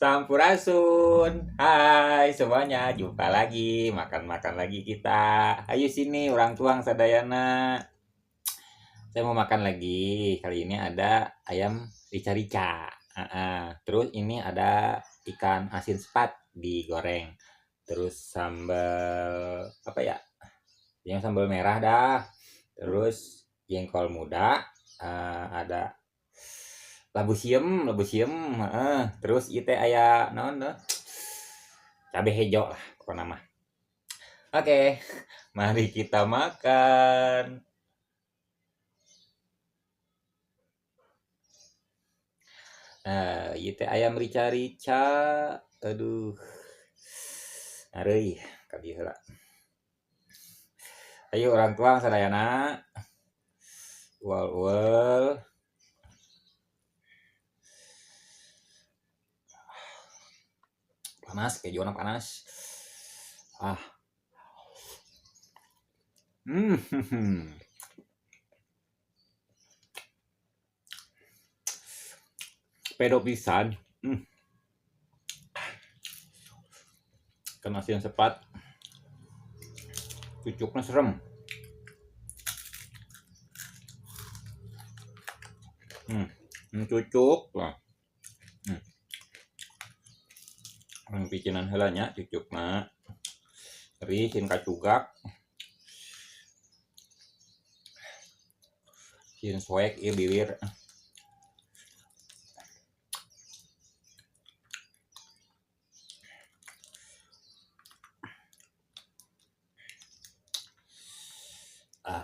Sampurasun. Hai semuanya, jumpa lagi, makan-makan lagi kita. Ayo sini orang tuang sadayana. Saya mau makan lagi. Kali ini ada ayam rica-rica. Terus ini ada ikan asin sepat digoreng. Terus sambal apa ya? Yang sambal merah dah. Terus jengkol muda. Ada labu siem, terus itu aya naon tuh? Cabe hejo lah pokoknya mah. Oke, mari kita makan. Nah, ieu teh ayam rica-rica. Aduh. Areuy, ka dieu heula. Ayo orang tuang sadayana. Ual-ual. Panas, kejona panas. Ah. Pedo pisan. Kan asin sepat. Cucuknya serem. Cucuk lah. Picinan heula nya cucukna. Rihin kacugak. Sin soek ieu bibir.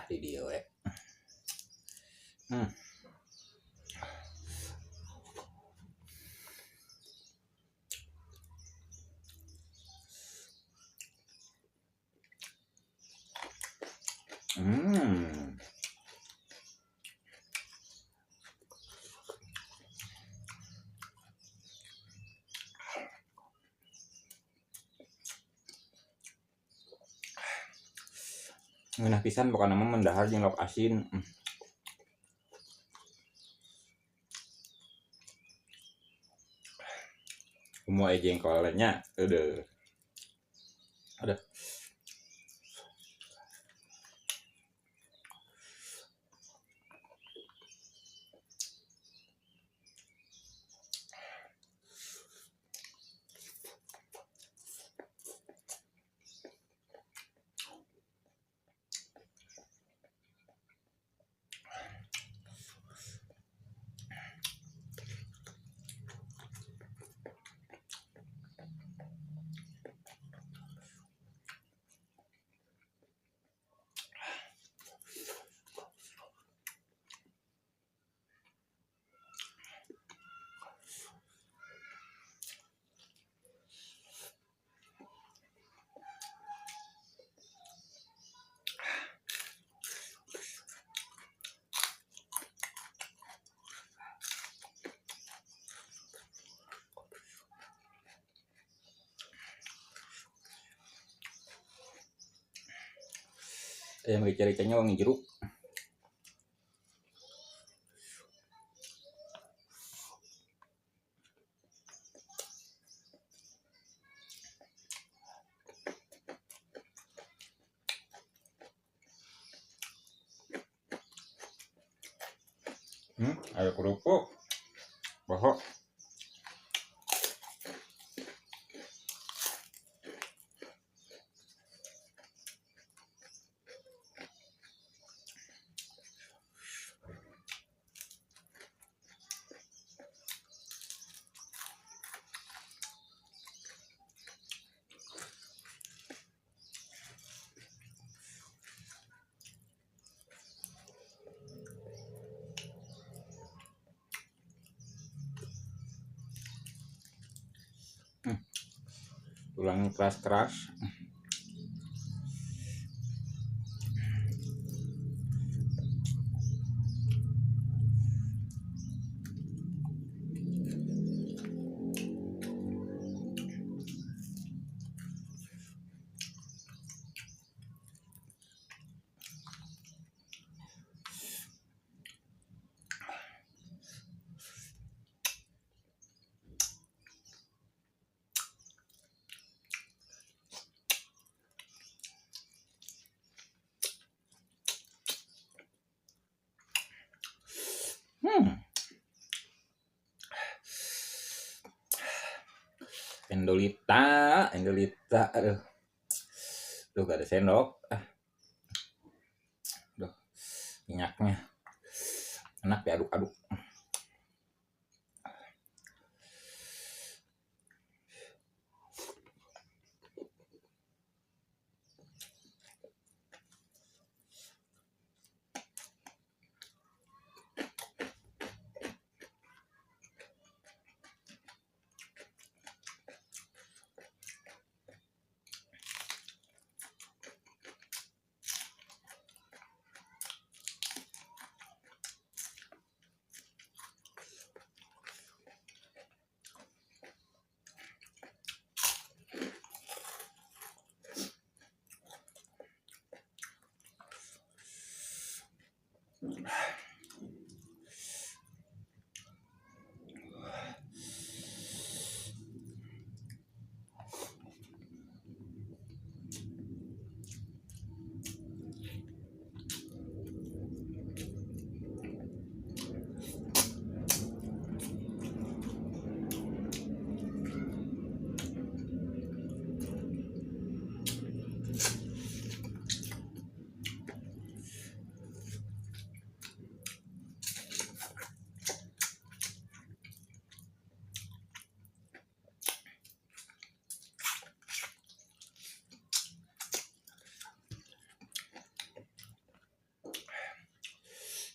Di dieu we. Ngeunah pisan pokona mah mendahar jeung lauk asin. Kumaha jengkol nya? Aduh. Aduh. Ayam rica-ricanya wangi jeruk. Ada kerupuk. Bohok. Tulangnya keras-keras. Endolita, endolita, aduh, tuh gak ada sendok, aduh, minyaknya, enak diaduk-aduk.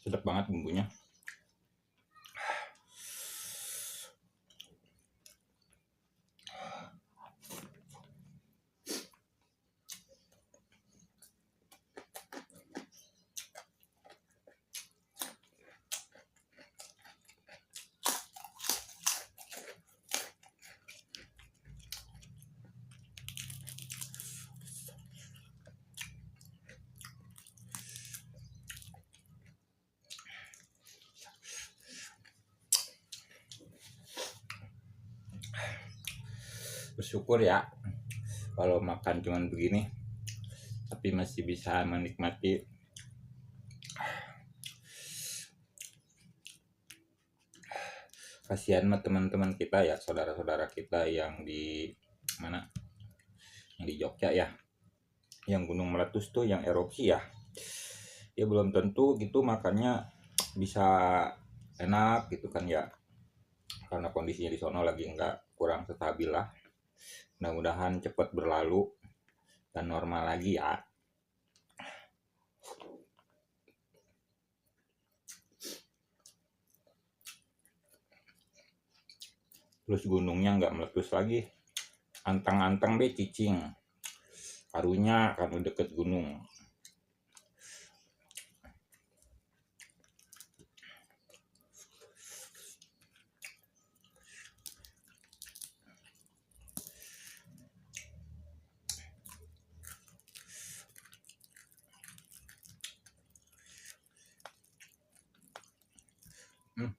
Sedap banget bumbunya. Bersyukur ya kalau makan cuman begini, tapi masih bisa menikmati kasihan mah teman-teman kita ya, saudara-saudara kita yang di mana, yang di Jogja ya, yang gunung meletus tuh, yang erupsi ya, dia belum tentu gitu makannya bisa enak gitu kan ya, karena kondisinya di sono lagi nggak, kurang stabil lah. Mudah-mudahan cepat berlalu dan normal lagi ya. Terus gunungnya nggak meletus lagi, antang-antang deh cicing, karunya kan udah deket gunung.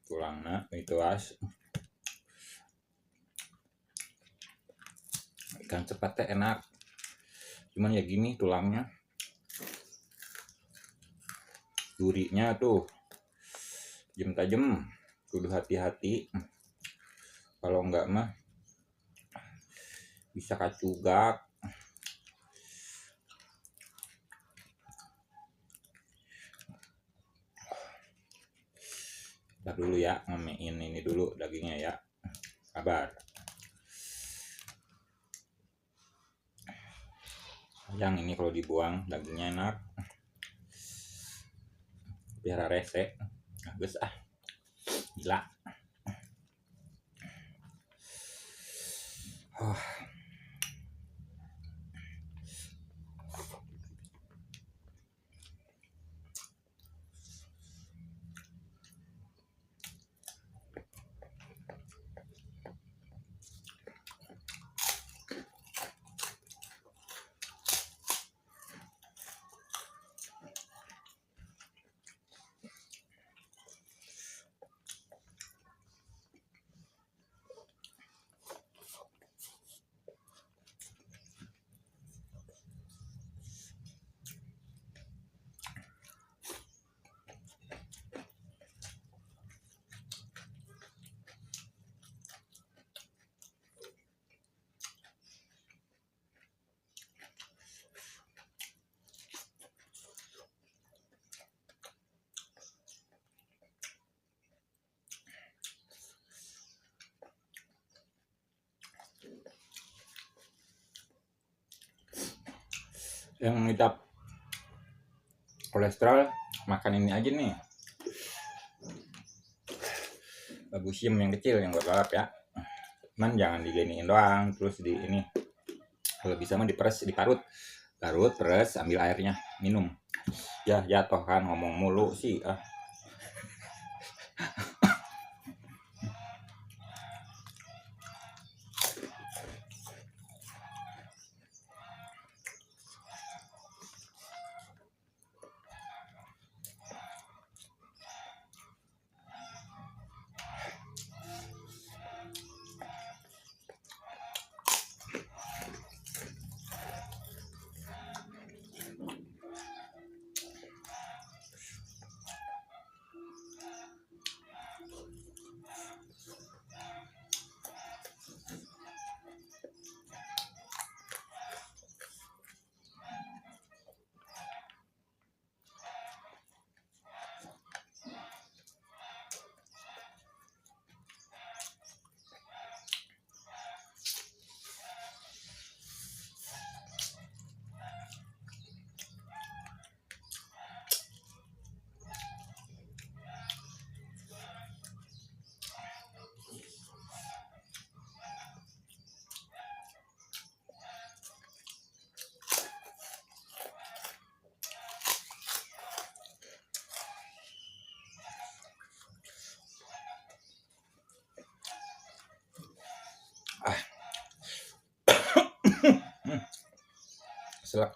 Tulangnya itu as ikan cepatnya enak, cuman ya gini tulangnya, durinya tuh tajem, kudu hati-hati, kalau enggak mah bisa kacugak. Ntar dulu ya, ngemein ini dulu dagingnya ya, sabar. Yang ini kalau dibuang dagingnya enak, biar rese, bagus gila. Yang minta kolesterol makan ini aja nih, bagusiem yang kecil yang buat lalap ya. Cuman jangan diginiin doang, terus di ini kalau bisa mah diperes, diparut, peres, ambil airnya, minum. Ya jatuh kan ngomong mulu sih ah. Selak.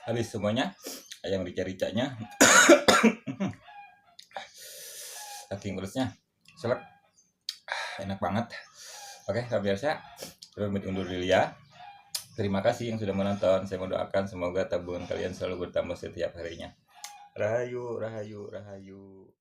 Habis semuanya ayam rica-ricanya. Saking urusnya selak, enak banget. Oke, pemirsa, pamit undur diri ya. Terima kasih yang sudah menonton. Saya mendoakan semoga tabungan kalian selalu bertambah setiap harinya. Rahayu, rahayu, rahayu.